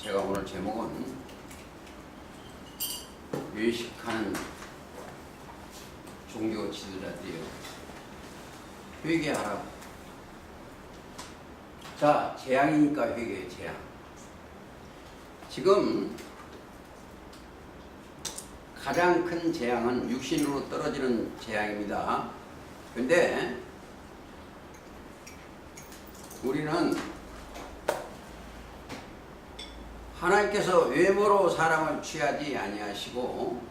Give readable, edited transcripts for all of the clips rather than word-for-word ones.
제가 오늘 제목은 외식하는 종교 지도자들이요. 회개하라. 자, 재앙이니까 회개해, 재앙. 지금 가장 큰 재앙은 육신으로 떨어지는 재앙입니다. 근데 우리는 하나님께서 외모로 사람을 취하지 아니하시고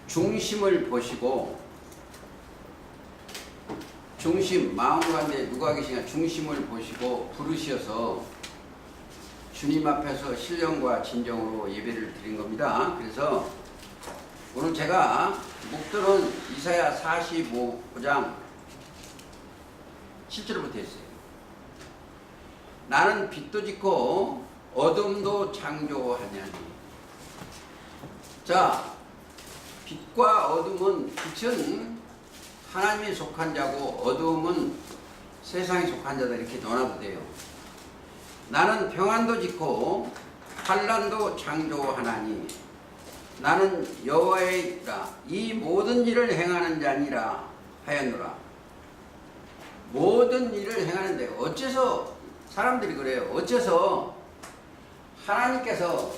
중심을 보시고, 중심, 마음 가운데 누가 계시냐 중심을 보시고 부르셔서 주님 앞에서 신령과 진정으로 예배를 드린 겁니다. 그래서 오늘 제가 목도는 이사야 45장 7절부터 했어요. 나는 빛도 짓고 어둠도 창조하냐니. 자, 빛과 어둠은, 빛은 하나님이 속한 자고 어둠은 세상에 속한 자다, 이렇게 논하도 돼요. 나는 평안도 짓고 환난도 창조하나니 나는 여호와이라 이 모든 일을 행하는 자니라 하였노라. 모든 일을 행하는데 어째서 사람들이 그래요? 어째서 하나님께서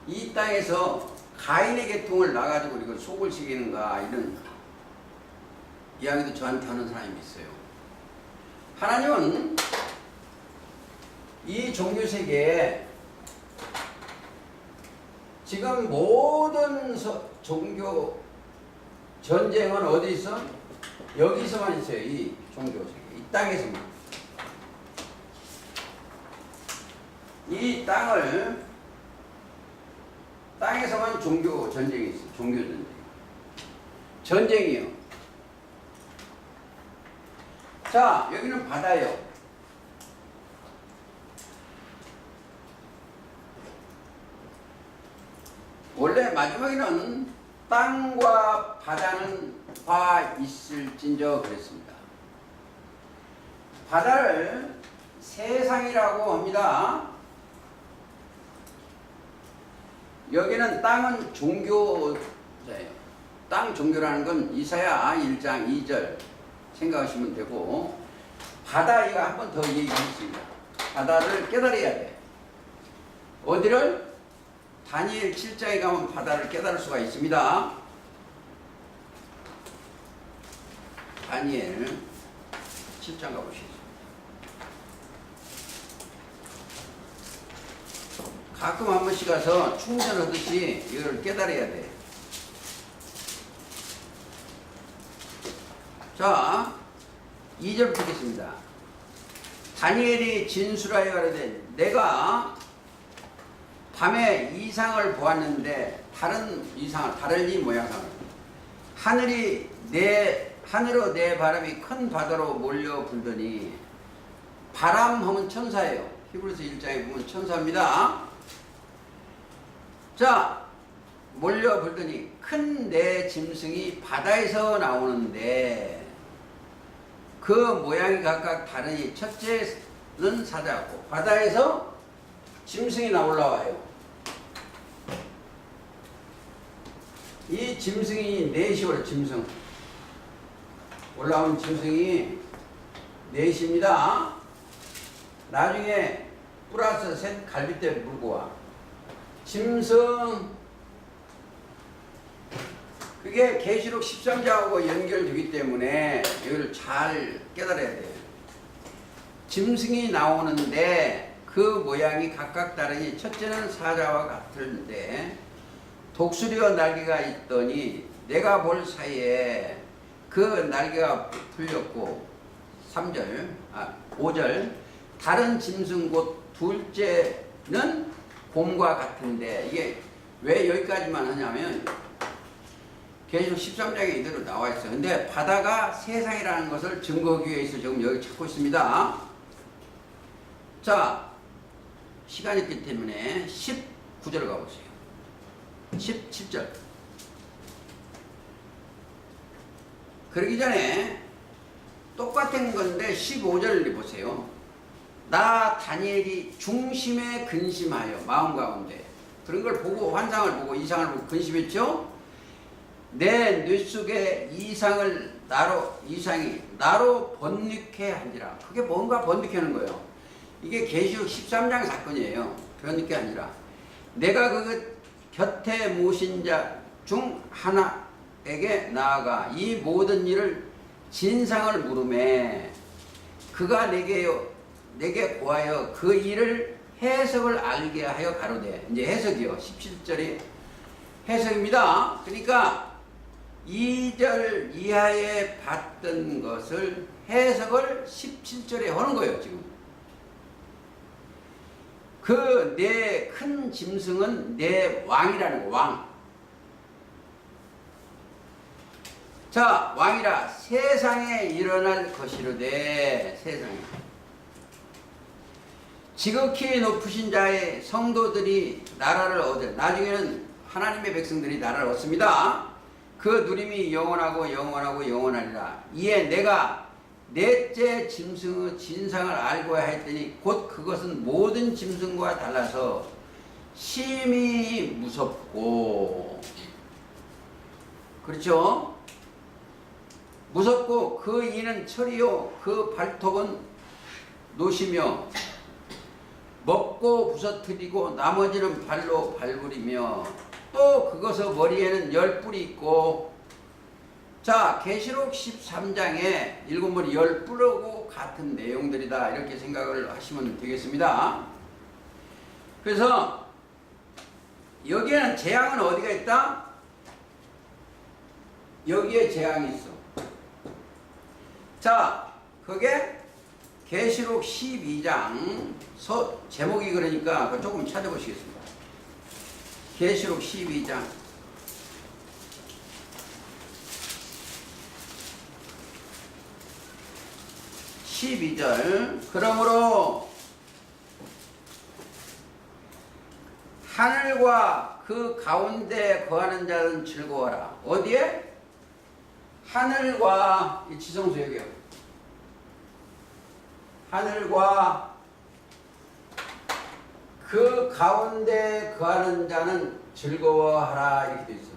이 땅에서 가인의 계통을 놔가지고 이걸 속을 새기는가, 이런 이야기도 저한테 하는 사람이 있어요. 하나님은 이 종교 세계에 지금 모든 종교 전쟁은 어디 있어? 여기서만 있어요. 이 종교 세계, 이 땅에서만. 이 땅에서만 종교 전쟁이 있어요. 종교 전쟁. 전쟁이요. 자, 여기는 바다예요. 원래 마지막에는 땅과 바다는 화 있을진저 그랬습니다. 바다를 세상이라고 합니다. 여기는 땅은 종교자예요. 땅 종교라는 건 이사야 1장 2절 생각하시면 되고, 바다 이거 한 번 더 얘기했습니다. 바다를 깨달아야 돼. 어디를? 다니엘 7장에 가면 바다를 깨달을 수가 있습니다. 다니엘 7장 가보시죠. 가끔 한 번씩 가서 충전하듯이 이걸 깨달아야 돼. 자, 2절 보겠습니다. 다니엘이 진술하여 가로되 내가 밤에 이상을 보았는데, 다른 이상을, 다른 모양상을, 하늘로 내 바람이 큰 바다로 몰려 불더니, 바람 하면 천사예요. 히브리서 1장에 보면 천사입니다. 자, 몰려 불더니 큰 내 짐승이 바다에서 나오는데 그 모양이 각각 다르니 첫째는 사자고, 바다에서 짐승이 올라와요. 이 짐승이 넷이 올라, 짐승 올라온 짐승이 넷입니다. 나중에 플러스 셋 갈빗대 물고 와. 짐승, 그게 계시록 13장하고 연결되기 때문에 이걸 잘 깨달아야 돼요. 짐승이 나오는데 그 모양이 각각 다르니 첫째는 사자와 같은데 독수리와 날개가 있더니 내가 볼 사이에 그 날개가 풀렸고, 5절 다른 짐승 곧 둘째는 곰과 같은데, 이게 왜 여기까지만 하냐면 계속 13장에 이대로 나와 있어요. 근데 바다가 세상이라는 것을 증거하기 위해서 지금 여기 찾고 있습니다. 자, 시간이 있기 때문에 19절 가보세요. 17절. 그러기 전에 똑같은 건데 15절 보세요. 나 다니엘이 중심에 근심하여 마음 가운데 그런 걸 보고 환상을 보고 이상을 보고 근심했죠. 내 뇌 속에 이상이 나로 번뇌케 한지라. 그게 뭔가 번뇌케 하는 거예요. 이게 계시록 13장 사건이에요. 번뇌케 한지라. 내가 그 곁에 모신 자 중 하나에게 나아가 이 모든 일을 진상을 물음에 그가 내게 고하여 그 일을 해석을 알게 하여 가로되. 이제 해석이요. 17절이 해석입니다. 그러니까 2절 이하에 봤던 것을 해석을 17절에 하는 거예요. 지금 그 내 큰 짐승은 내 왕이라는 거. 왕. 자, 왕이라 세상에 일어날 것이로되. 세상에 지극히 높으신 자의 성도들이 나라를 얻을. 나중에는 하나님의 백성들이 나라를 얻습니다. 그 누림이 영원하고 영원하고 영원하리라. 이에 내가 넷째 짐승의 진상을 알고야 했더니 곧 그것은 모든 짐승과 달라서 심히 무섭고. 그렇죠? 무섭고 그 이는 철이요 그 발톱은 노시며 먹고 부서뜨리고 나머지는 발로 밟으리며 또 그것의 머리에는 10뿔이 있고. 자, 계시록 13장에 7머리 10뿔하고 같은 내용들이다. 이렇게 생각을 하시면 되겠습니다. 그래서 여기에는 재앙은 어디가 있다? 여기에 재앙이 있어. 자, 그게 계시록 12장 제목이 그러니까 조금 찾아보시겠습니다. 계시록 12장 12절 그러므로 하늘과 그 가운데 거하는 자는 즐거워라. 어디에? 하늘과 이 지성소 여기요. 하늘과 그 가운데 거하는 자는 즐거워하라. 이렇게 되어 있어.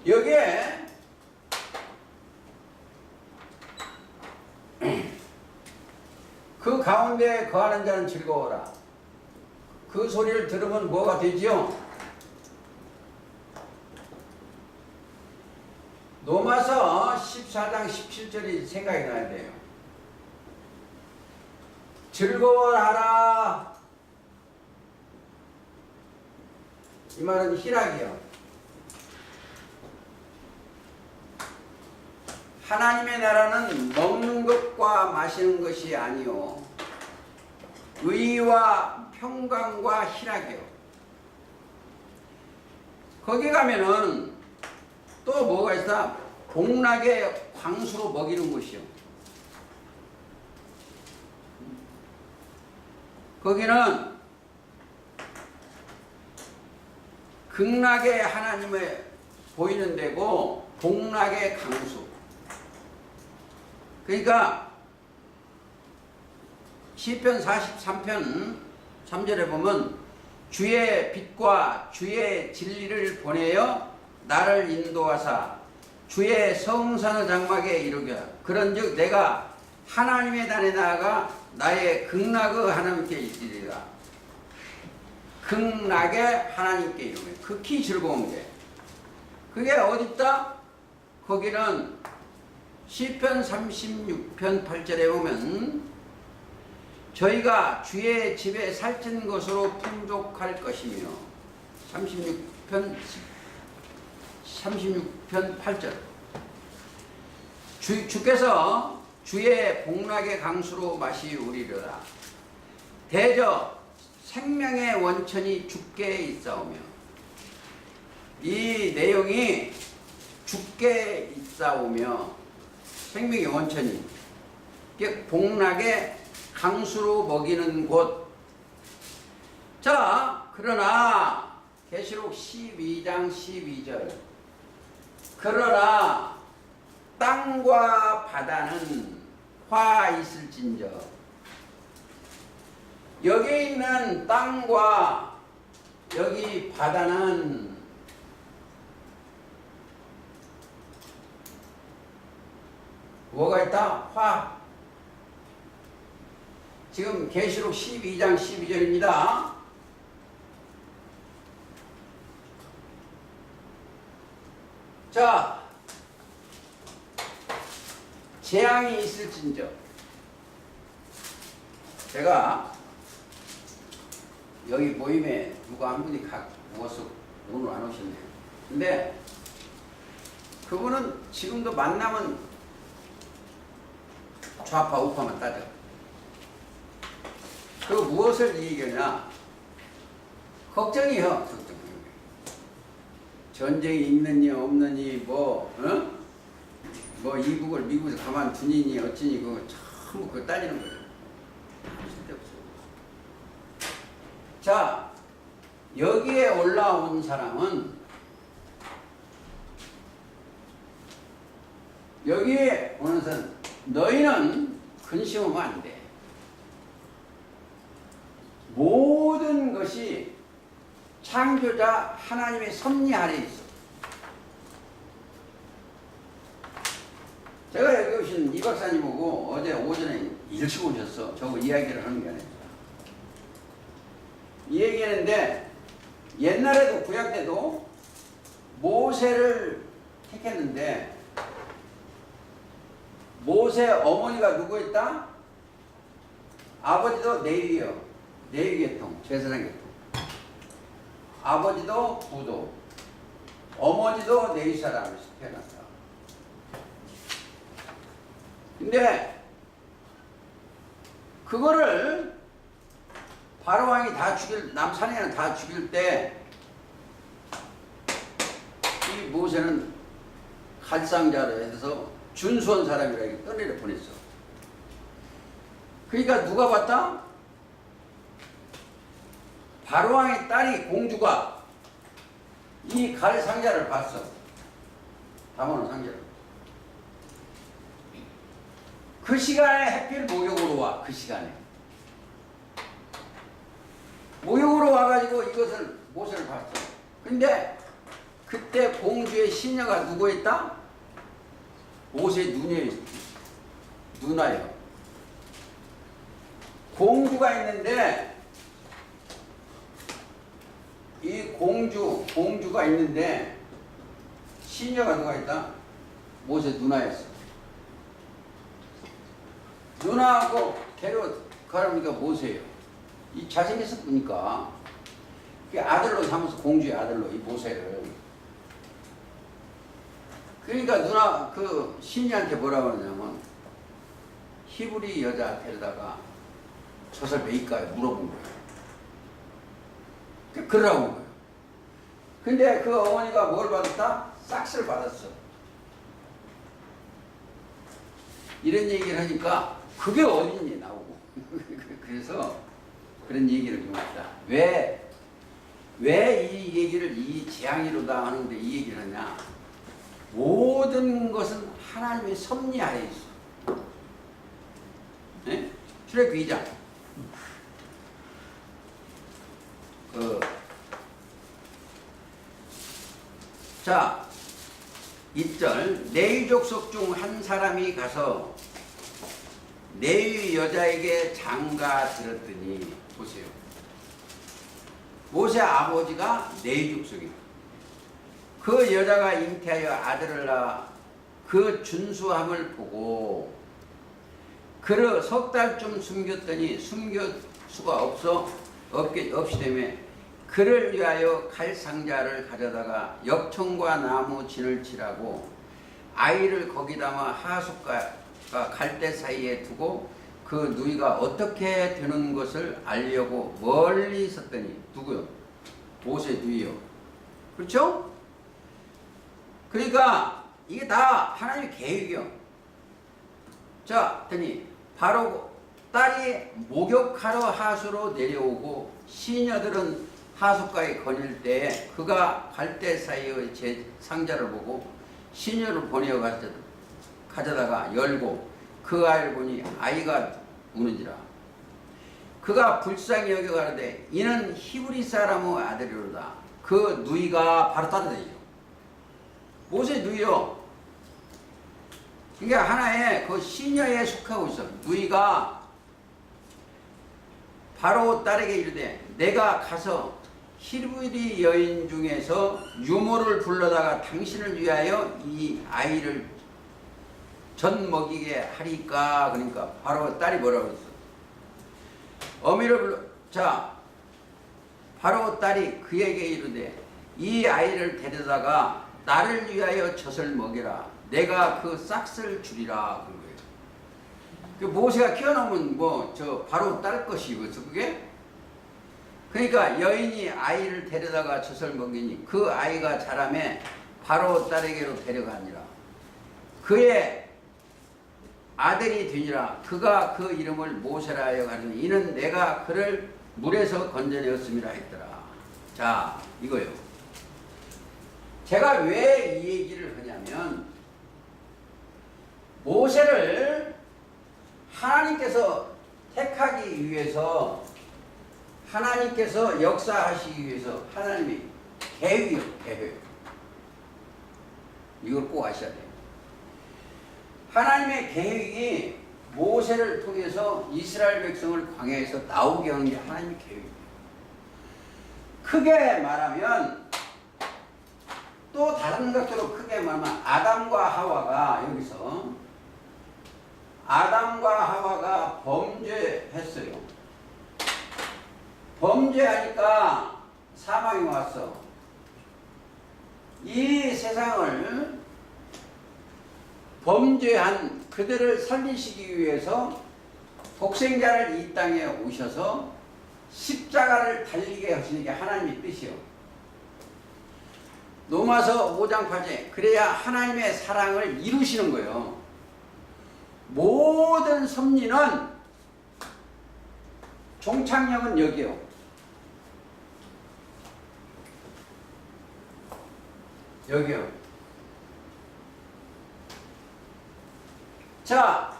여기에 그 가운데 거하는 자는 즐거워라. 그 소리를 들으면 뭐가 되지요? 로마서 14장 17절이 생각이 나야 돼요. 즐거워하라. 이 말은 희락이요. 하나님의 나라는 먹는 것과 마시는 것이 아니요 의와 평강과 희락이요. 거기 가면은 또 뭐가 있어? 복락의 광수로 먹이는 것이요. 거기는 극락의 하나님을 보이는 데고 복락의 강수. 그러니까 시편 43편 3절에 보면 주의 빛과 주의 진리를 보내어 나를 인도하사 주의 성산의 장막에 이르게 그런즉 내가 하나님의 단에 나아가 나의 극락의 하나님께 이르리라. 극락의 하나님께 이르면 극히 즐거운 게 그게 어딨다? 거기는 시편 36편 8절에 보면 저희가 주의 집에 살찐 것으로 풍족할 것이며 36편 8절 주께서 주의 복락의 강수로 마시우리로다. 대저 생명의 원천이 주께 있사오며. 이 내용이 주께 있사오며 생명의 원천이 복락의 강수로 먹이는 곳. 자, 그러나 계시록 12장 12절 그러나 땅과 바다는 화 있을진저. 여기 있는 땅과 여기 바다는 뭐가 있다? 화. 지금 계시록 12장 12절입니다. 자, 재앙이 있을진저. 제가 여기 모임에 누가 한 분이 모아서 오늘 안 오셨네요. 근데 그분은 지금도 만나면 좌파 우파만 따져. 그 무엇을 얘기하냐? 걱정이요. 걱정. 전쟁이 있느니 없느니 뭐 이북을 미국에서 가만 두니니 어찌니 그거 전부 그거 따지는 거예요. 쓸데없어요. 자, 여기에 올라온 사람은 여기에 오는 사람, 너희는 근심하면 안 돼. 모든 것이 창조자 하나님의 섭리 아래 있어. 제가 여기 오신 이 박사님하고 어제 오전에 일찍 오셨어. 저거 이야기를 하는 게 아니라. 이 얘기했는데 옛날에도 구약 때도 모세를 택했는데 모세 어머니가 누구였다? 아버지도 레위요. 레위 계통, 제사장 계통. 아버지도 부도, 어머니도 레위 사람에서 태어났다. 근데 그거를 바로 왕이 다 죽일, 남산에는 다 죽일 때 이 모세는 갈상자로 해서 준수한 사람이라고 떠내려 보냈어. 그러니까 누가 봤다? 바로왕의 딸이 공주가 이 갈 상자를 봤어. 담아놓은 상자를. 그 시간에 해필 목욕으로 와. 그 시간에 목욕으로 와가지고 이것을 모세를 봤어. 근데 그때 공주의 시녀가 누구였다? 모세 누나예요. 공주가 있는데 이 공주가 있는데 시녀가 누가 있다? 모세 누나였어. 누나하고 데려가려니까 모세예요. 이 잘생겼어 보니까 아들로 삼아서 공주의 아들로 이 모세를. 그러니까 누나 그 시녀한테 뭐라고 하냐면 히브리 여자 데려다가 젖을 메일까요? 물어본 거예요. 그러라고 한 거예요. 근데 그 어머니가 뭘 받았다? 싹스를 받았어. 이런 얘기를 하니까 그게 어딨니 나오고. 그래서 그런 얘기를 좀 했다. 왜 이 얘기를 이 재앙이로다 하는데 이 얘기를 하냐? 모든 것은 하나님의 섭리 아래 있어. 네? 출애굽기 2장. 자, 1절. 레위 족속 중 한 사람이 가서 레위 여자에게 장가 들었더니, 보세요. 모세 아버지가 레위 족속이에요. 그 여자가 잉태하여 아들을 낳아 그 준수함을 보고 그를 석 달쯤 숨겼더니 숨길 수가 없이 되매 그를 위하여 칼 상자를 가져다가 역청과 나무 진을 칠하고 아이를 거기 담아 하숫과 갈대 사이에 두고 그 누이가 어떻게 되는 것을 알려고 멀리 있었더니 누구요? 모세 누이요. 그렇죠? 그러니까 이게 다 하나님의 계획이요. 자, 더니 바로 딸이 목욕하러 하수로 내려오고 시녀들은 하숫가에 거닐 때에 그가 갈대 사이의 제 상자를 보고 시녀를 보내어 갔거든. 가져다가 열고 그 아이를 보니 아이가 우는지라. 그가 불쌍히 여겨 가로되 이는 히브리 사람의 아들이로다. 그 누이가 바로 따르되죠. 모세 누이요. 이게 하나의 그 시녀에 속하고 있어. 누이가 바로 딸에게 이르되 내가 가서 히브리 여인 중에서 유모를 불러다가 당신을 위하여 이 아이를 전 먹이게 하리까. 그러니까 바로 딸이 뭐라고 했어? 어미를 불러. 자, 바로 딸이 그에게 이르되 이 아이를 데려다가 나를 위하여 젖을 먹이라. 내가 그 싹을 주리라. 그런 거예요. 그 모세가 키워놓으면 뭐 저 바로 딸 것이거든 그게. 그러니까 여인이 아이를 데려다가 젖을 먹이니 그 아이가 자라매 바로 딸에게로 데려가니라. 그의 아들이 되니라. 그가 그 이름을 모세라 하여 가르니 이는 내가 그를 물에서 건져내었음이라 했더라. 자, 이거요. 제가 왜 이 얘기를 하냐면 모세를 하나님께서 택하기 위해서, 하나님께서 역사하시기 위해서 하나님이 계획이요, 계획. 이걸 꼭 아셔야 돼요. 하나님의 계획이 모세를 통해서 이스라엘 백성을 광야에서 나오게 하는 게 하나님의 계획이에요. 크게 말하면, 또 다른 것으로 크게 말하면 아담과 하와가 여기서 아담과 하와가 범죄했어요. 범죄하니까 사망이 왔어. 이 세상을 범죄한 그들을 살리시기 위해서 독생자를 이 땅에 오셔서 십자가를 달리게 하시는 게 하나님의 뜻이요. 로마서 5장 8절. 그래야 하나님의 사랑을 이루시는 거예요. 모든 섭리는 종착역은 여기요. 여기요. 자,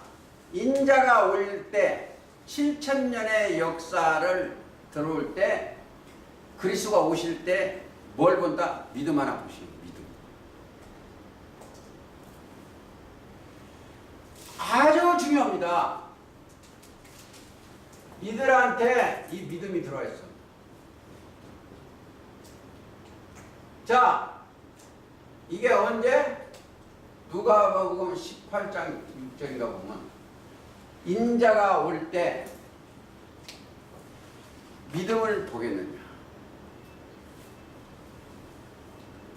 인자가 올 때 7,000년의 역사를 들어올 때 그리스도가 오실 때 뭘 본다? 믿음 하나 보시오. 믿음. 아주 중요합니다. 이들한테 이 믿음이 들어와 있어. 자, 이게 언제? 누가복음 18장 6절인가 보면 인자가 올 때 믿음을 보겠느냐.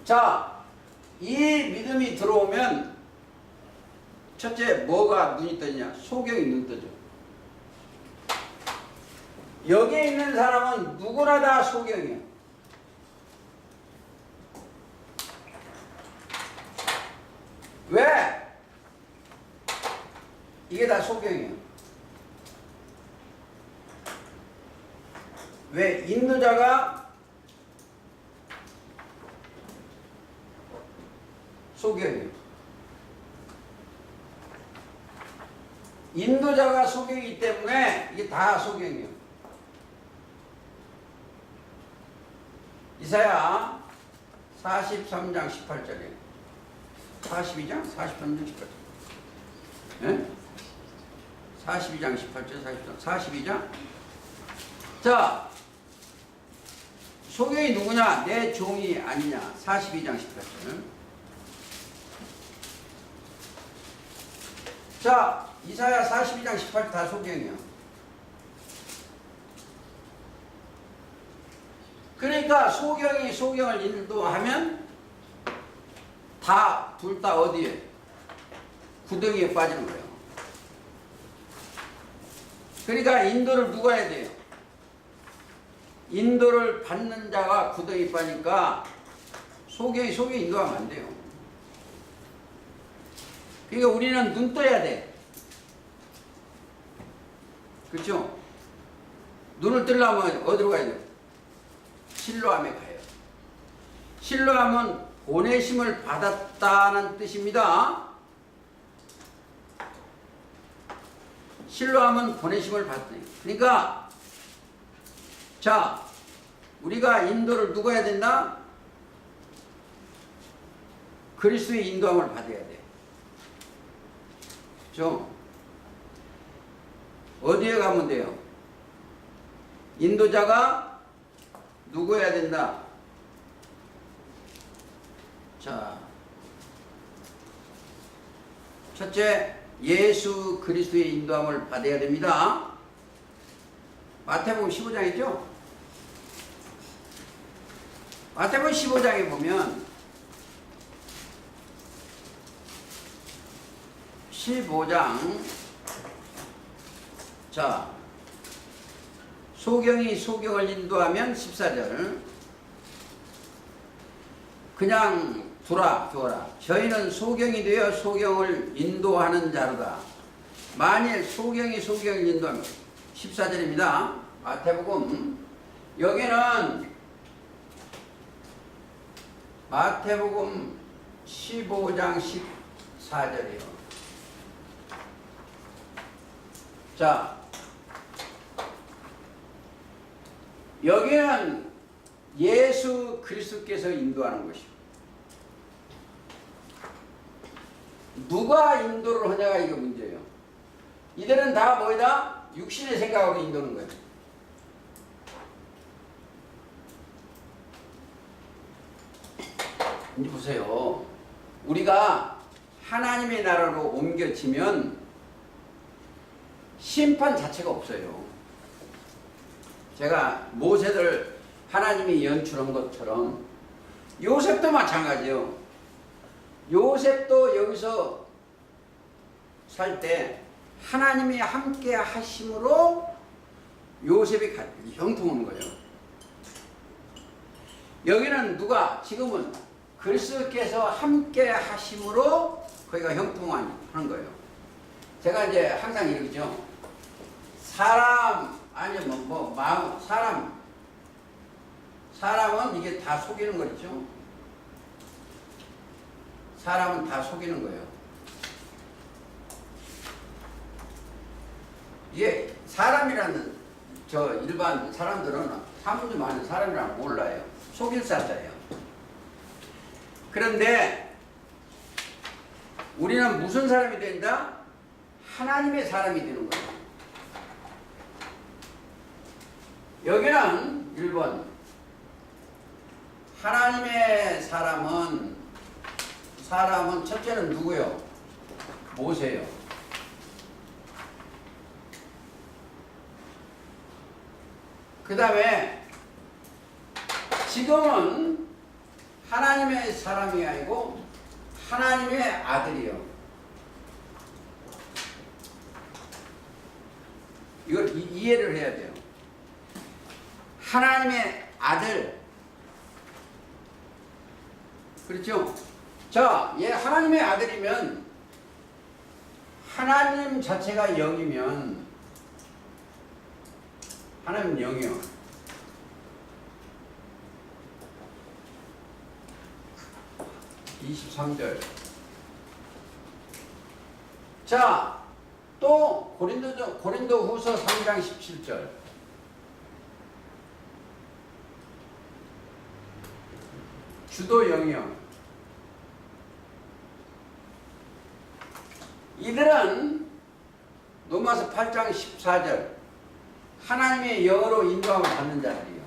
자, 이 믿음이 들어오면 첫째 뭐가 눈이 떠지냐? 소경이 눈 떠져. 여기에 있는 사람은 누구나 다 소경이야. 왜? 이게 다 소경이에요. 왜? 인도자가 소경이에요. 인도자가 소경이기 때문에 이게 다 소경이에요. 이사야 43장 18절이에요. 42장? 43장 18절. 네? 42장 18절, 43장. 42장? 자, 소경이 누구냐? 내 종이 아니냐? 42장 18절. 자, 이사야 42장 18절 다 소경이야. 그러니까 소경이 소경을 인도하면 다 둘 다 어디에? 구덩이에 빠지는 거예요. 그러니까 인도를 누가 해야 돼요? 인도를 받는 자가 구덩이 빠니까 소경이 인도하면 안 돼요. 그러니까 우리는 눈 떠야 돼. 그렇죠? 눈을 뜨려면 어디로 가야 돼요? 실로암에 가요. 실로암은 보내심을 받았다는 뜻입니다. 신뢰하면 보내심을 받대. 그러니까 자, 우리가 인도를 누가 해야 된다? 그리스도의 인도함을 받아야 돼. 그렇죠? 어디에 가면 돼요? 인도자가 누구여야 된다? 자, 첫째, 예수 그리스도의 인도함을 받아야 됩니다. 마태복음 15장이죠? 마태복음 15장에 보면 15장 자, 소경이 소경을 인도하면 14절 그냥 두라. 저희는 소경이 되어 소경을 인도하는 자로다. 만일 소경이 소경을 인도하면 14절입니다. 마태복음 여기는 마태복음 15장 14절이에요. 자, 여기는 예수 그리스도께서 인도하는 것이고 누가 인도를 하냐가 이게 문제예요. 이들은 다 뭐이다? 육신의 생각으로 인도하는 거예요. 이제 보세요. 우리가 하나님의 나라로 옮겨지면 심판 자체가 없어요. 제가 모세를 하나님이 연출한 것처럼 요셉도 마찬가지예요. 요셉도 여기서 살 때 하나님이 함께 하심으로 요셉이 형통하는 거예요. 여기는 누가 지금은 그리스도께서 함께 하심으로 거기가 형통하는 거예요. 제가 이제 항상 이러죠. 사람 아니면 마음 사람은 이게 다 속이는 거죠. 사람은 다 속이는 거예요. 이게 사람이라는 저 일반 사람들은 사문도 많은 사람이라는 몰라요. 속일 사자예요. 그런데 우리는 무슨 사람이 된다? 하나님의 사람이 되는 거예요. 여기는 1번 하나님의 사람은 첫째는 누구요? 모세요. 그 다음에 지금은 하나님의 사람이 아니고 하나님의 아들이요. 이걸 이해를 해야 돼요. 하나님의 아들. 그렇죠? 자, 얘 하나님의 아들이면 하나님 자체가 영이면 하나님 영이요. (23절) 자, 또 고린도후서 3장 17절 주도 영이요. 이들은 로마서 8장 14절 하나님의 영으로 인도함을 받는 자들이요.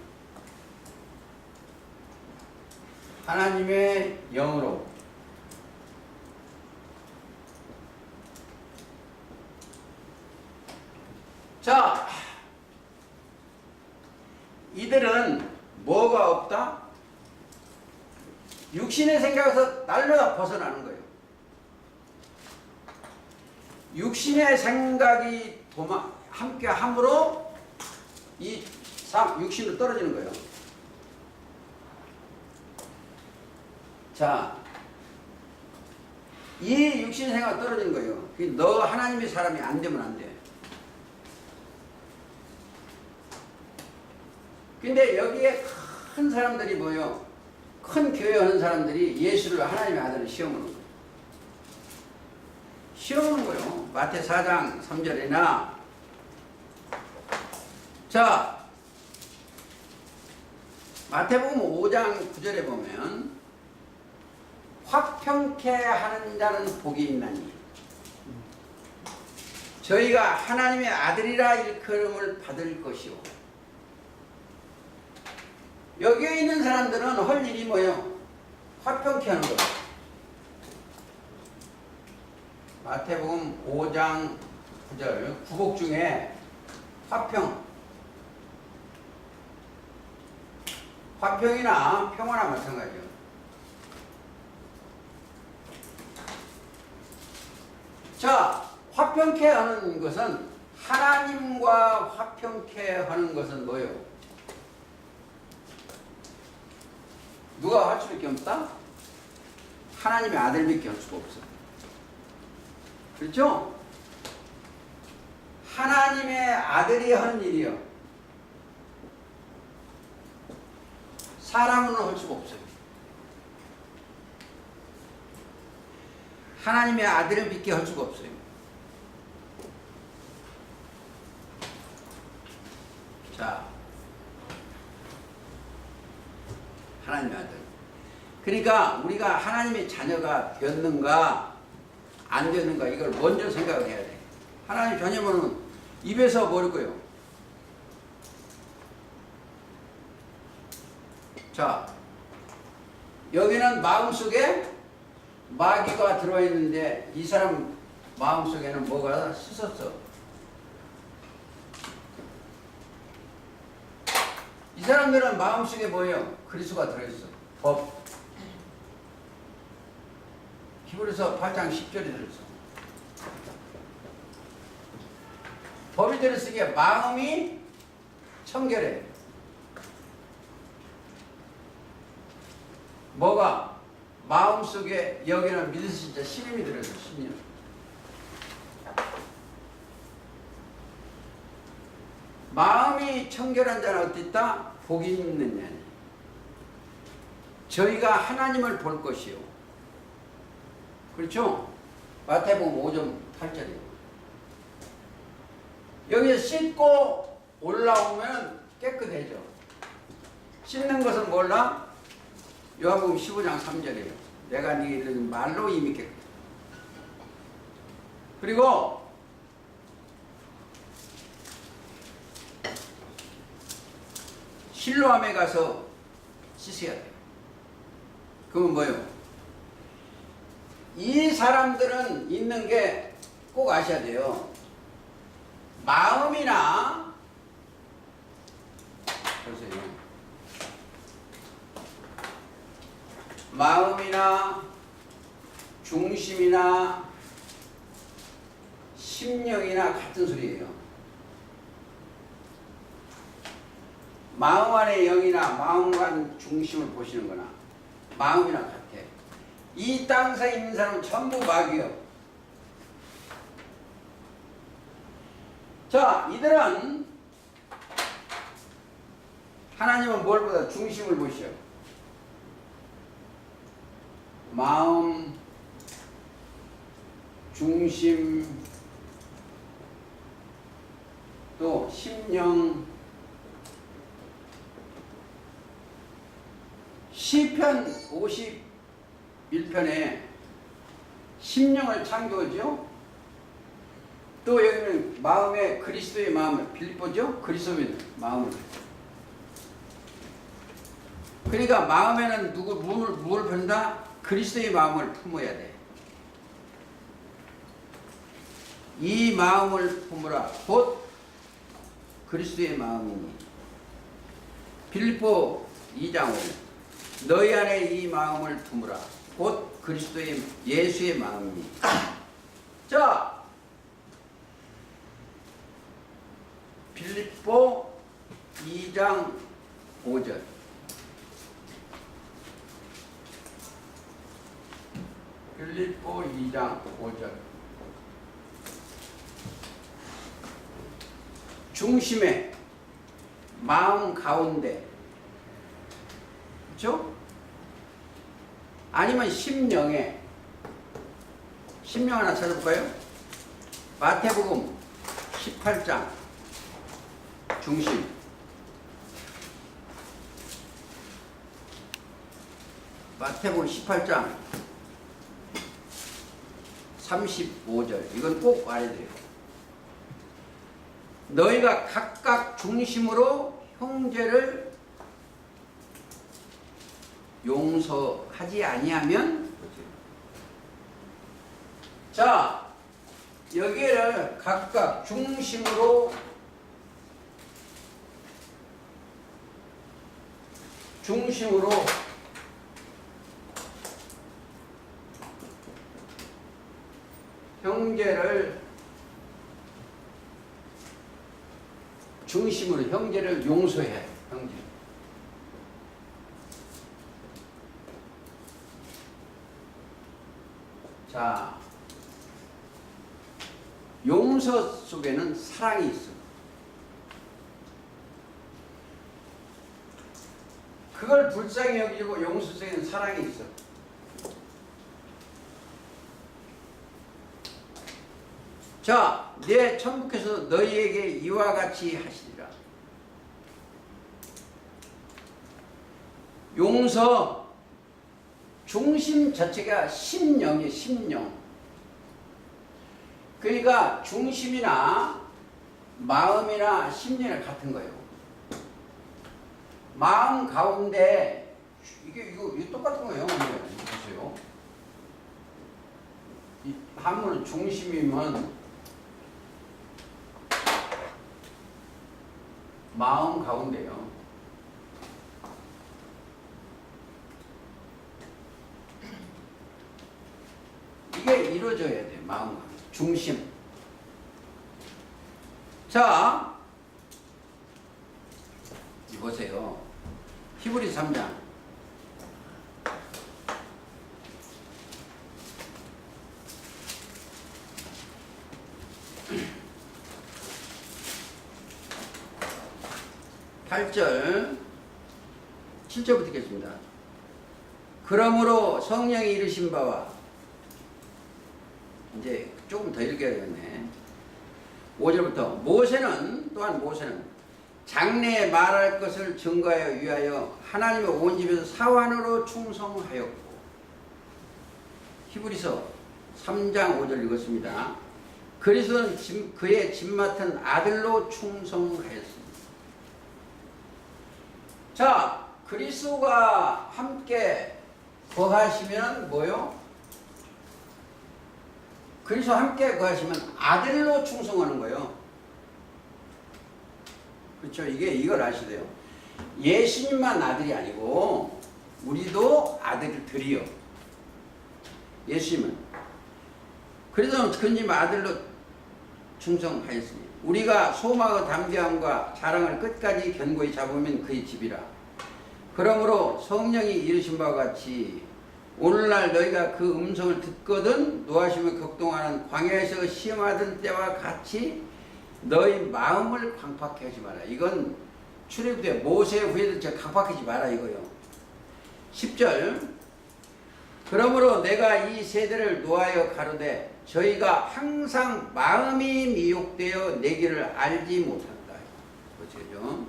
하나님의 영으로. 자, 이들은 뭐가 없다? 육신의 생각에서 날마다 벗어나는 거예요. 육신의 생각이 함께 함으로 이 육신으로 떨어지는 거예요. 자, 이 육신의 생각이 떨어지는 거예요. 너 하나님의 사람이 안 되면 안 돼. 근데 여기에 큰 사람들이 뭐예요? 큰 교회 하는 사람들이 예수를 하나님의 아들을 시험하는 거예요. 시험하는 거예요. 마태 4장 3절이나 자, 마태복음 5장 9절에 보면 화평케 하는 자는 복이 있나니 저희가 하나님의 아들이라 일컬음을 받을 것이요. 여기에 있는 사람들은 할 일이 뭐예요? 화평케 하는 거예요. 마태복음 5장 9절 구복 중에 화평이나 평화나 마찬가지예요. 자, 화평케 하는 것은 하나님과 화평케 하는 것은 뭐예요? 누가 할 수밖에 없다? 하나님의 아들밖에 할 수가 없어. 그렇죠? 하나님의 아들이 하는 일이요. 사람은 할 수가 없어요. 하나님의 아들을 믿게 할 수가 없어요. 자, 하나님의 아들. 그러니까 우리가 하나님의 자녀가 되었는가 안 되었는가 이걸 먼저 생각을 해야 돼. 하나님 자녀면은 입에서 버릴 거예요. 자, 여기는 마음속에 마귀가 들어와 있는데 이 사람 마음속에는 뭐가 씻었어. 이 사람들은 마음속에 뭐예요? 그리스도가 들어있어. 법. 히브리서 8장 10절이 들어있어. 법이 들어있으기에 마음이 청결해. 뭐가? 마음속에 여기는 믿을 수 있다. 신임이 들어있어. 신임. 마음이 청결한 자는 어디 있다? 복이 있는 자니. 저희가 하나님을 볼 것이요. 그렇죠? 마태복음 5장 8절이에요. 여기에 씻고 올라오면 깨끗해져. 씻는 것은 몰라? 요한복음 15장 3절이에요. 내가 너희를 말로 이미 깨끗해. 그리고 실로암에 가서 씻어야 돼요. 그건 뭐예요? 이 사람들은 있는 게 꼭 아셔야 돼요. 마음이나 보세요. 마음이나 중심이나 심령이나 같은 소리예요. 마음 안의 영이나 마음 간 중심을 보시는 거나 마음이나 같아. 이 땅에 있는 사람은 전부 마귀요. 자, 이들은 하나님은 뭘 보다 중심을 보시오. 마음, 중심, 또 심령. 시편 51편에 심령을 창조하죠. 또 여기는 마음에 그리스도의 마음을 빌립보죠. 그리스도의 마음을. 그러니까 마음에는 누굴 본다? 그리스도의 마음을 품어야 돼. 이 마음을 품으라. 곧 그리스도의 마음이니. 빌립보 2장 5. 너희 안에 이 마음을 품으라. 곧 그리스도의 예수의 마음이니. 자, 빌립보 2장 5절. 빌립보 2장 5절. 중심에 마음 가운데, 그렇죠? 아니면 심령 하나 찾아볼까요? 마태복음 18장 중심. 마태복음 18장 35절. 이건 꼭 알아야 돼요. 너희가 각각 중심으로 형제를 용서하지 아니하면, 자, 여기를 각각 중심으로 형제를 중심으로 형제를 용서해. 형제. 자, 용서 속에는 사랑이 있어. 그걸 불쌍히 여기고 용서 속에는 사랑이 있어. 자, 내 천부께서 너희에게 이와 같이 하시리라. 용서 중심 자체가 심령이에요. 심령. 그러니까 중심이나 마음이나 심령이나 같은 거예요. 마음 가운데 이거 똑같은 거예요. 보세요. 이 한문은 중심이면 마음 가운데요. 이게 이루어져야 돼. 마음 가운데. 중심. 자, 보세요. 히브리 3장. (8절) 7절부터 읽겠습니다. 그러므로 성령이 이르신 바와, 이제 조금 더 읽어야겠네. 5절부터 모세는 장래에 말할 것을 증거하여 위하여 하나님의 온 집에서 사환으로 충성하였고, 히브리서 3장 5절 읽었습니다. 그리스도는 그의 집 맡은 아들로 충성하였습니다. 자, 그리스도가 함께 거하시면 뭐요? 그리스도 함께 거하시면 아들로 충성하는 거예요. 그렇죠? 이걸 아셔야 돼요. 예수님만 아들이 아니고 우리도 아들들이요. 예수님은. 그래서 그님 아들로 충성하였으니 우리가 소망과 담대함과 자랑을 끝까지 견고히 잡으면 그의 집이라. 그러므로 성령이 이르신 바와 같이 오늘날 너희가 그 음성을 듣거든 노하시며 격동하는 광야에서 시험하던 때와 같이 너희 마음을 강팍하게 하지 마라. 이건 출애굽때 모세 후예들 강팍하지 마라 이거요. 10절. 그러므로 내가 이 세대를 노하여 가로되 저희가 항상 마음이 미혹되어 내 길을 알지 못한다. 보시죠.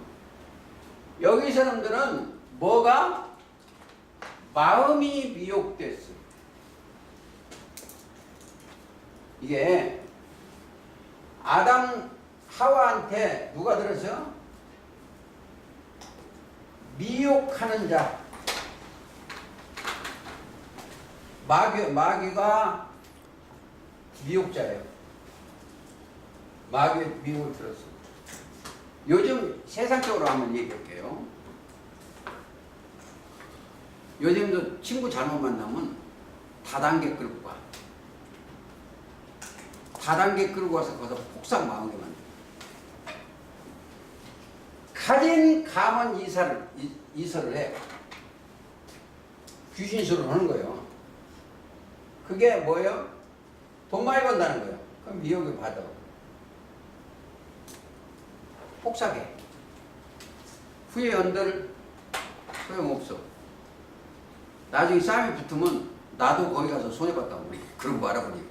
여기 사람들은 뭐가? 마음이 미혹됐어. 이게 아담 하와한테 누가 들었어? 미혹하는 자. 마귀가 미혹자예요. 마귀의 미혹을 들었어. 요즘 세상적으로 한번 얘기할게요. 요즘도 친구 잘못 만나면 다단계 끌고 가. 다단계 끌고 가서 거기서 폭삭 망하게 만들어. 가진 감은 이설을 해. 귀신술을 하는 거예요. 그게 뭐예요? 돈 많이 번다는 거예요. 그럼 미혹을 받아. 폭삭해. 후회 연들 소용없어. 나중에 싸움이 붙으면 나도 거기 가서 손해봤다고 우리 그런 거 알아보니까.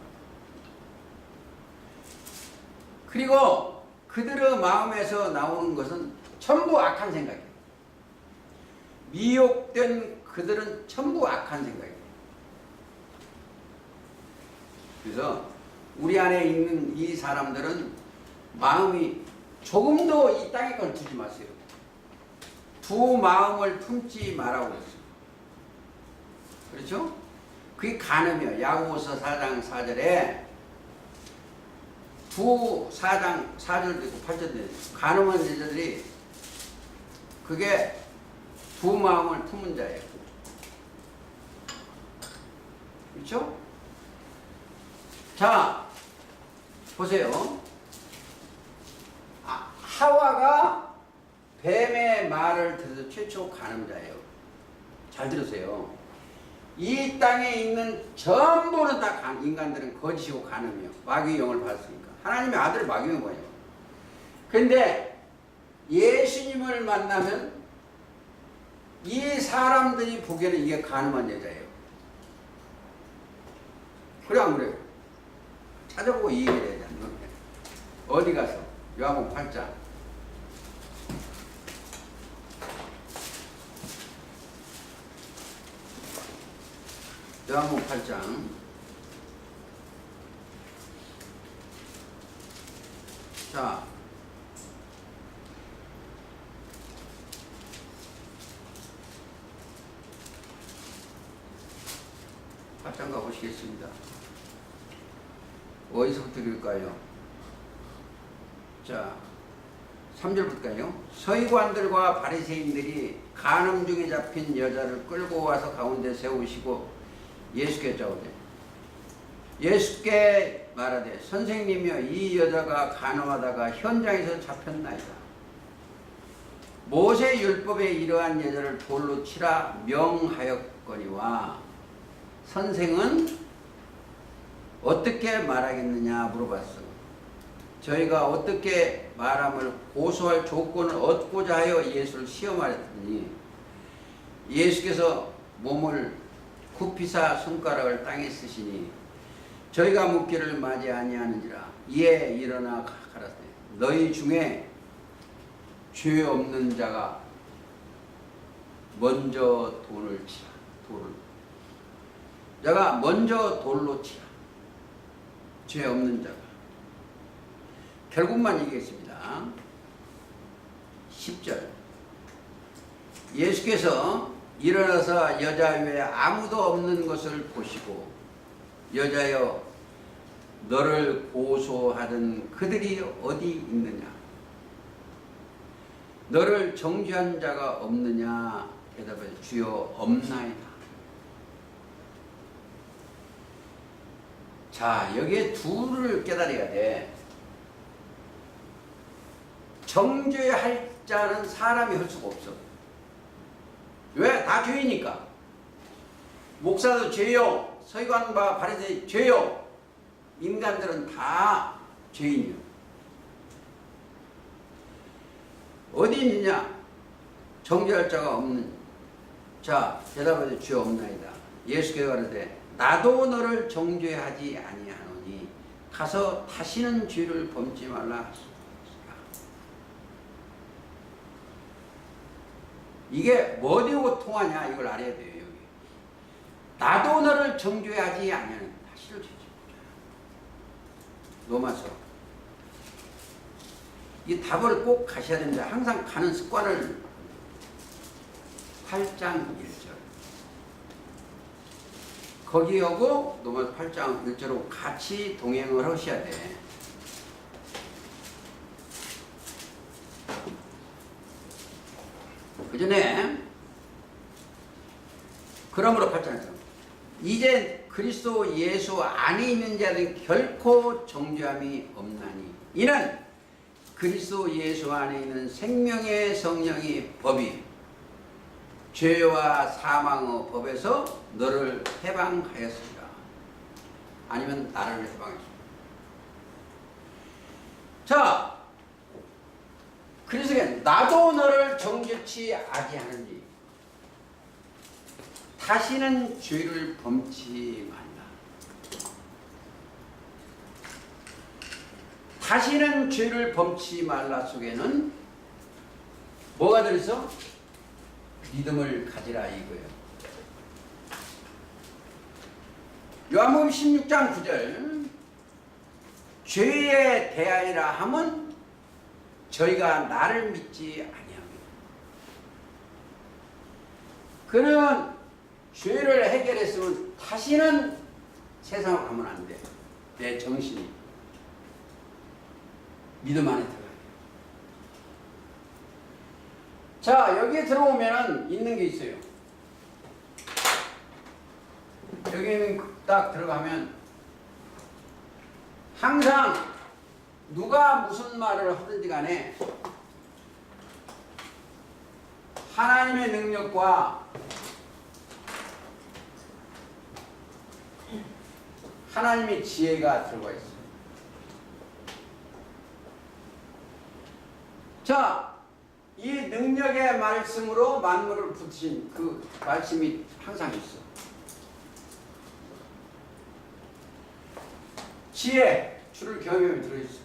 그리고 그들의 마음에서 나오는 것은 전부 악한 생각이에요. 미혹된 그들은 전부 악한 생각이에요. 그래서 우리 안에 있는 이 사람들은 마음이 조금도 이 땅에 걸 두지 마세요. 두 마음을 품지 말라고 그랬어요. 그렇죠? 그게 간음이에요. 야고보서 4장 4절에 두 4장 4절도 있고 8절도 있고 간음한 여자들이 그게 두 마음을 품은 자예요. 그렇죠? 자, 보세요. 하와가 뱀의 말을 들어서 최초 간음자예요. 잘 들으세요. 이 땅에 있는 전부는 다 인간들은 거짓이고 간음이요. 마귀의 영을 받았으니까. 하나님의 아들을 마귀인 거예요. 근데 예수님을 만나면 이 사람들이 보기에는 이게 간음한 여자예요. 그래 안 그래요? 찾아보고 이 얘기를 해야 되는 건데. 어디 가서? 요한복음 8장. 요한복음 8장. 자. 장 가보시겠습니다. 어디서부터 읽을까요? 자, 3절부터요. 서기관들과 바리새인들이 간음 중에 잡힌 여자를 끌고 와서 가운데 세우시고 예수께 짜오되 예수께 말하되 선생님이여 이 여자가 간음하다가 현장에서 잡혔나이다. 모세 율법에 이러한 여자를 돌로 치라 명하였거니와 선생은 어떻게 말하겠느냐 물어봤어. 저희가 어떻게 말함을 고소할 조건을 얻고자 하여 예수를 시험하였더니 예수께서 몸을 굽히사 손가락을 땅에 쓰시니 저희가 묻기를 맞이 아니하는지라. 이에 일어나 가라사대 너희 중에 죄 없는 자가 먼저 돌을 치라. 돌을 자가 먼저 돌로 치라. 죄 없는 자가. 결국만 얘기했습니다. 10절. 예수께서 일어나서 여자 외에 아무도 없는 것을 보시고 여자여 너를 고소하던 그들이 어디 있느냐? 너를 정죄한 자가 없느냐? 대답해 주여 없나이다. 자, 여기에 둘을 깨달아야 돼. 정죄할 자는 사람이 할 수가 없어. 왜? 다 죄이니까. 목사도 죄요. 서기관과 바리새인 죄요. 인간들은 다 죄인이요. 어디 있느냐? 정죄할 자가 없는. 자, 대답하되 주여 없나이다. 예수께서 가라사대 나도 너를 정죄하지 아니하노니 가서 다시는 죄를 범지 말라 하시니라. 이게 뭐하고 통하냐 이걸 알아야 돼요. 여기 나도 너를 정죄하지 아니하는 다시를 죄지. 로마서 이 답을 꼭 가셔야 됩니다. 항상 가는 습관을 8장 1절 거기하고 로마서 8장 1절로 같이 동행을 하셔야 돼. 그 전에 그러므로 8장에서 이제 그리스도 예수 안에 있는 자는 결코 정죄함이 없나니 이는 그리스도 예수 안에 있는 생명의 성령이 법이 죄와 사망의 법에서 너를 해방하였습니다. 아니면 나를 해방했습니다. 자, 그래서 나도 너를 정죄치 아니하느니 다시는 죄를 범치 말라. 다시는 죄를 범치 말라 속에는 뭐가 들어있어? 믿음을 가지라 이거예요. 요한복음 16장 9절 죄에 대하여라 함은 저희가 나를 믿지 아니합니다. 그는 죄를 해결했으면 다시는 세상을 가면 안 돼. 내 정신이 믿음 안에 들어가요. 자, 여기에 들어오면은 있는 게 있어요. 여기는 딱 들어가면 항상 누가 무슨 말을 하든지 간에 하나님의 능력과 하나님의 지혜가 들어가 있어요. 자, 이 능력의 말씀으로 만물을 붙이신 그 말씀이 항상 있어. 지혜, 주를 경험에 들어있어.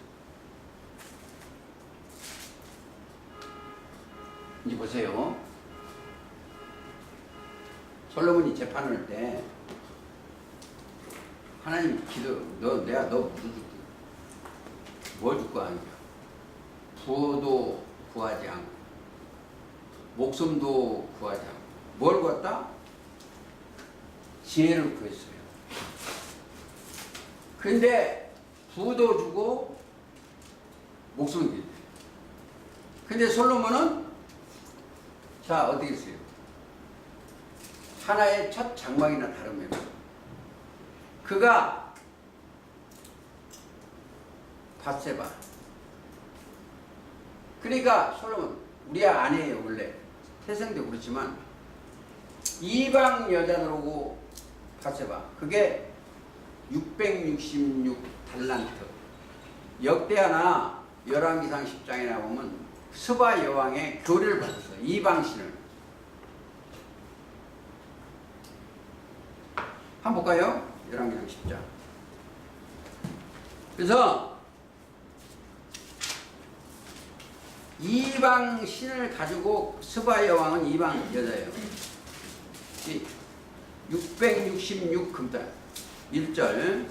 이제 보세요. 솔로몬이 재판을 할 때 하나님 기도, 내가 너 무슨 줄게? 뭘 줄 거 아니야? 부도 구하지 않고 목숨도 구하지 않고 뭘 구했다? 지혜를 구했어요. 근데 부도 주고 목숨을 구했대. 근데 솔로몬은 자 어떻게 했어요? 하나의 첫 장막이나 다름없어요. 그가 밧세바. 그러니까 솔로몬 우리 아내예요. 원래 태생도 그렇지만 이방 여자 들어오고 밧세바. 그게 666 달란트. 역대하나 열왕기상 10장에 보면 스바 여왕의 교리를 받았어요. 이방신을. 한번 볼까요? 열왕기상 10장. 그래서 이방 신을 가지고 스바 여왕은 이방 여자예요. 666 금달 1절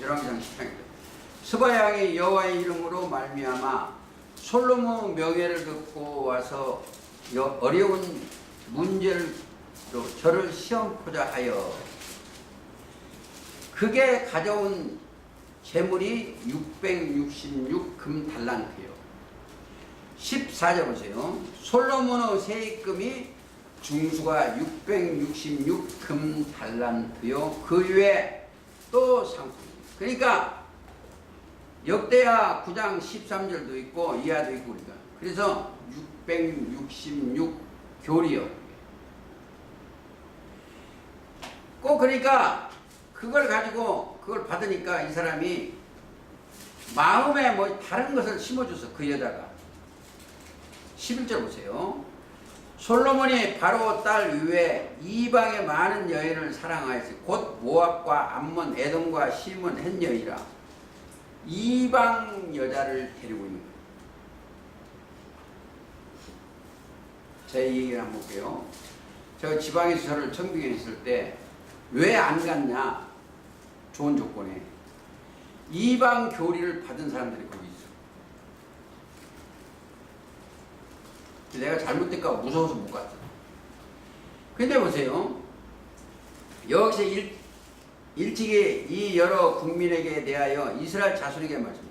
열왕기상 10장입니다. 스바 여왕이 여호와의 이름으로 말미암아 솔로몬 명예를 듣고 와서 어려운 문제로 저를 시험코자 하여 그게 가져온 재물이 666 금달란트요. 14절 보세요. 솔로몬의 세입금이 중수가 666 금달란트요. 그 위에 또 상품. 그러니까 역대하 9장 13절도 있고 이하도 있고 그러니까. 그래서 666 교리요. 꼭 그러니까 그걸 가지고 그걸 받으니까 이 사람이 마음에 뭐 다른 것을 심어줘서 그 여자가 11절 보세요. 솔로몬이 바로 딸 위에 이방의 많은 여인을 사랑하였으니 곧 모압과 암몬, 에돔과 시몬 한 여인이라 이방 여자를 데리고 있는 거예요. 제 얘기를 한번 볼게요. 제가 지방에서 저를 청빙에 있을 때 왜 안 갔냐? 좋은 조건에 이방 교리를 받은 사람들이 거기 있어. 내가 잘못될까 무서워서 못 갔어. 근데 보세요. 여기서 일찍이 이 여러 국민에게 대하여 이스라엘 자손에게 말씀합니다.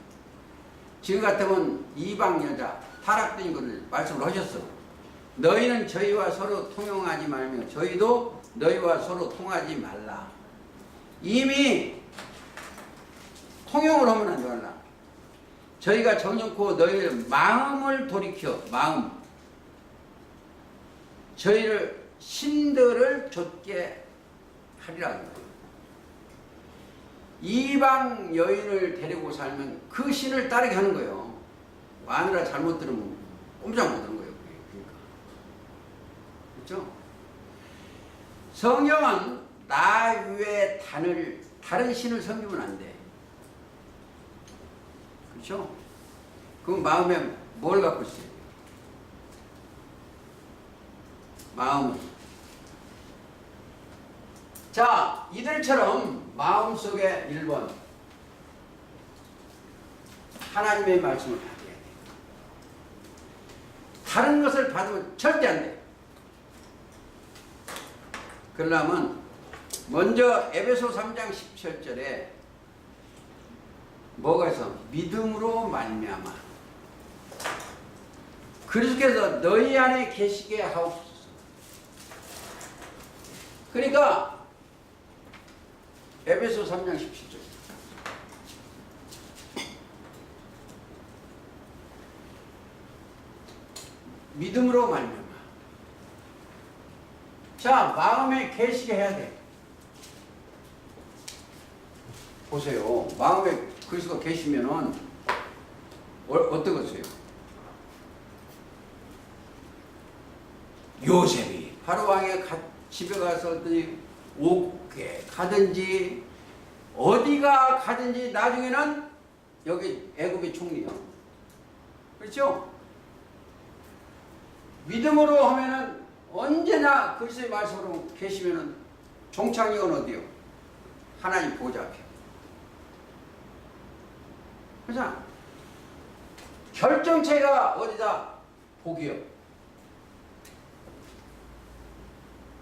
지금 같으면 이방 여자 타락된 것을 말씀을 하셨어. 너희는 저희와 서로 통용하지 말며 저희도 너희와 서로 통하지 말라. 이미 통용을 하면 안 되나? 저희가 정령코 너희의 마음을 돌이켜 마음 저희를 신들을 좇게 하리라. 이방 여인을 데리고 살면 그 신을 따르게 하는 거예요. 마누라 잘못 들으면 꼼짝 못 하는 거예요. 그러니까. 그렇죠? 성경은 나 외에 다른 신을 섬기면 안 돼. 그렇죠? 그럼 마음에 뭘 갖고 있어요? 마음은. 자, 이들처럼 마음속에 1번 하나님의 말씀을 받아야 돼. 다른 것을 받으면 절대 안 돼. 그러려면 먼저 에베소 3장 17절에 뭐가 있어? 믿음으로 말미암아 그리스도께서 너희 안에 계시게 하옵소서. 그러니까 에베소 3장 17절 믿음으로 말미암아. 자, 마음에 계시게 해야 돼. 보세요. 마음에 그리스도가 계시면은 어떠겠어요? 요셉이 바로왕의 집에 가서 옥에 가든지 어디가 가든지 나중에는 여기 애굽의 총리요. 그렇죠? 믿음으로 하면은 언제나 그리스도의 말씀으로 계시면은 종착역은 어디요? 하나님 보좌 앞에. 그렇죠? 결정체가 어디다? 복이요.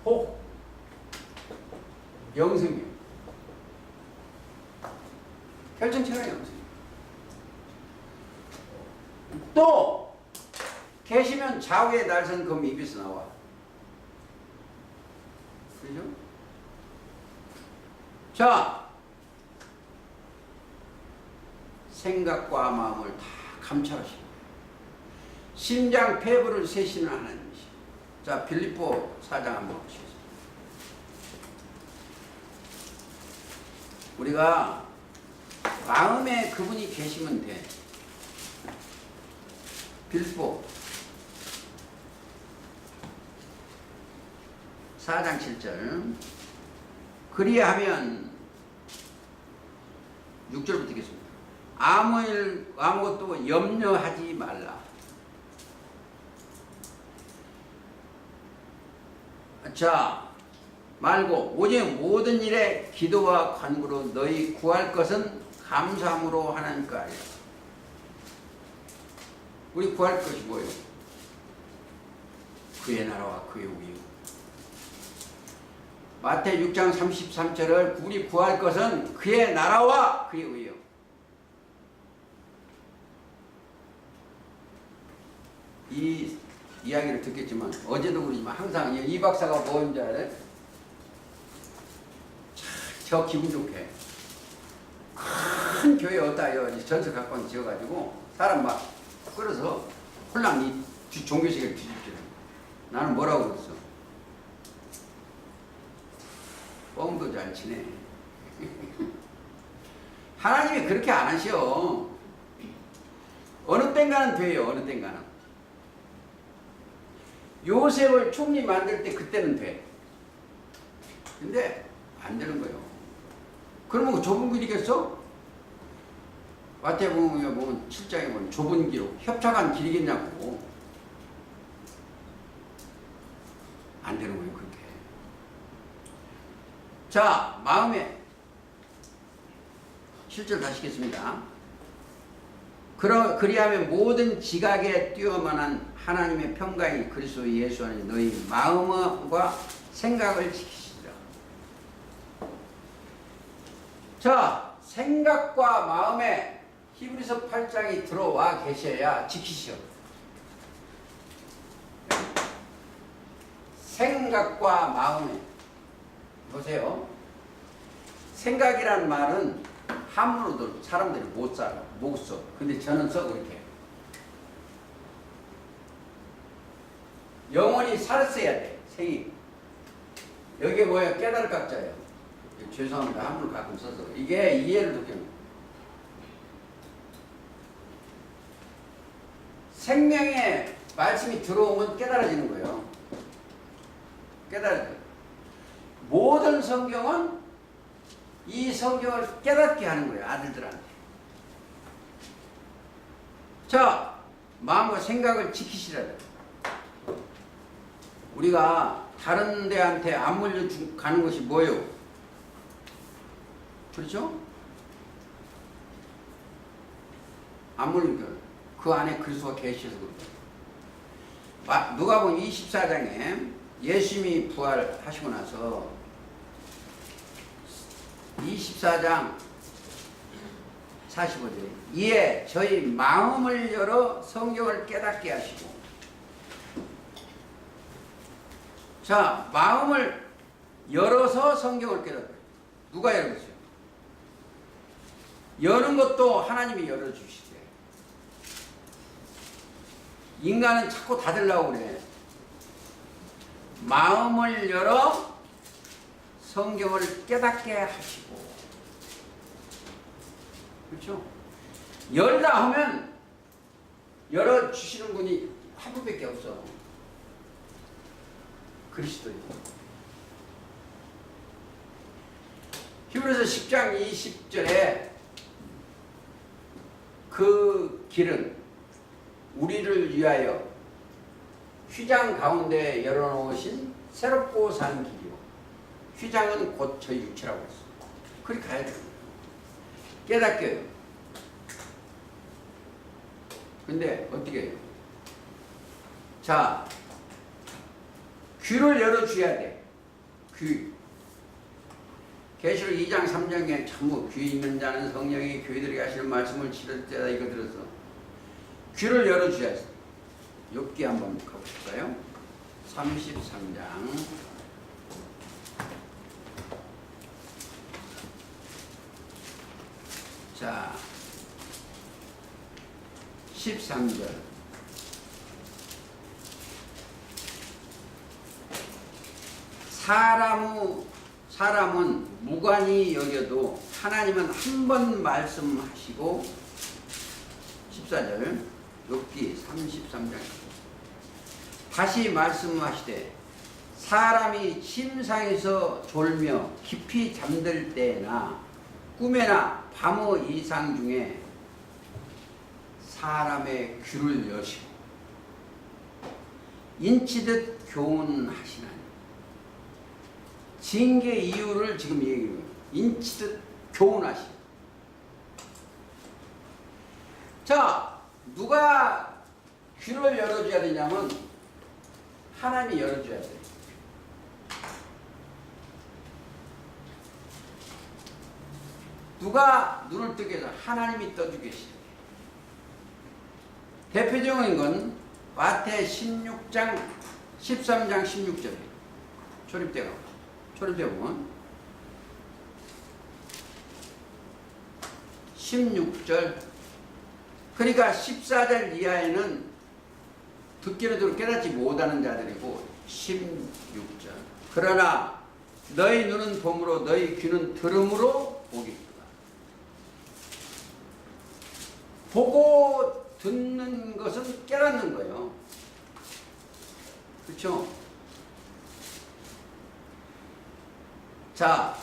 복. 영생이요. 결정체가 영생. 또 계시면 좌우의 날선 검 입에서 나와. 그죠? 자, 생각과 마음을 다 감찰하시는 거예요. 심장 폐부를 세시는 하나님이시죠. 자, 빌립보 4장 한번 보시겠습니다. 우리가 마음에 그분이 계시면 돼. 빌립보 4장 7절 그리하면 6절부터 읽겠습니다. 아무것도 염려하지 말라. 자, 말고 오직 모든 일에 기도와 간구로 너희 구할 것은 감사함으로 하나님께 알라. 우리 구할 것이 뭐예요? 그의 나라와 그의 의요. 마태 6장 33절을 우리 구할 것은 그의 나라와 그의 의요. 이 이야기를 듣겠지만 어제도 그러지만 항상 이 박사가 뭔지 알아요? 저 기분 좋게 큰 교회 어디다요 전설 각방 지어가지고 사람 막 끌어서 홀랑 이 종교식을 뒤집지는. 나는 뭐라고 그랬어? 뻥도 잘 치네. 하나님이 그렇게 안 하셔. 어느 땐가는 돼요. 어느 땐가는. 요셉을 총리 만들 때 그때는 돼. 근데 안 되는 거예요. 그러면 좁은 길이겠어? 마태복음에 보면 7장에 보면 좁은 길, 협착한 길이겠냐고. 안 되는 거예요. 그렇게. 자, 마음에 7절 다시 읽겠습니다. 그리하면 모든 지각에 뛰어만한 하나님의 평강이 그리스도 예수 안에 너희 마음과 생각을 지키시리라. 자, 생각과 마음에 히브리서 8장이 들어와 계셔야 지키시오. 생각과 마음에 보세요. 생각이란 말은 한문으로도 사람들이 못 써. 근데 저는 써 그렇게. 영원히 살았어야 돼. 생이. 여기에 뭐야? 깨달을 각자예요. 죄송합니다. 한문을 가끔 써서. 이게 이해를 돕겠네. 생명의 말씀이 들어오면 깨달아지는 거예요. 깨달아져요. 모든 성경은 이 성경을 깨닫게 하는 거예요. 아들들한테. 자, 마음과 생각을 지키시라. 우리가 다른 데한테 안 물려가는 것이 뭐예요? 그렇죠? 안 물리니까 그 안에 그리스도가 계셔서 그렇다. 누가복음 24장에 예수님이 부활하시고 나서 24장 45절에 이에 저희 마음을 열어 성경을 깨닫게 하시고, 자, 마음을 열어서 성경을 깨닫게. 누가 열었어요? 여는 것도 하나님이 열어주시대. 인간은 자꾸 닫으려고 그래. 마음을 열어 성경을 깨닫게 하시고. 그렇죠? 열다 하면 열어주시는 분이 한 분밖에 없어. 그리스도예요. 히브리서 10장 20절에 그 길은 우리를 위하여 휘장 가운데 열어놓으신 새롭고 산 길이요. 휘장은 곧 저희 육체라고 했어. 그리 가야 돼요. 깨닫게요. 근데 어떻게 해요? 자, 귀를 열어줘야 돼. 귀. 계시록 2장 3장에 전부 귀 있는 자는 성령이 교회들에게 하시는 말씀을 들을 때다 이거 들어서 귀를 열어줘야 돼. 욥기 한번 가보실까요? 33장. 자, 13절. 사람은 무관히 여겨도 하나님은 한 번 말씀하시고, 14절 욥기 33장 다시 말씀하시되 사람이 침상에서 졸며 깊이 잠들 때나 꿈에나 밤의 이상 중에 사람의 귀를 여시고 인치듯 교훈하시나니. 징계 이유를 지금 얘기해요. 인치듯 교훈하시. 자, 누가 귀를 열어줘야 되냐면 하나님이 열어줘야 돼요. 누가 눈을 뜨게 해서 하나님이 떠주고 계시죠. 대표적인 건 마태 16장 13장 16절이에요. 초림대가 보면 16절. 그러니까 14절 이하에는 듣기로 들어 깨닫지 못하는 자들이고 16절. 그러나 너희 눈은 봄으로 너희 귀는 들음으로 보겠구나. 보고 듣는 것은 깨닫는 거예요. 그렇죠? 자,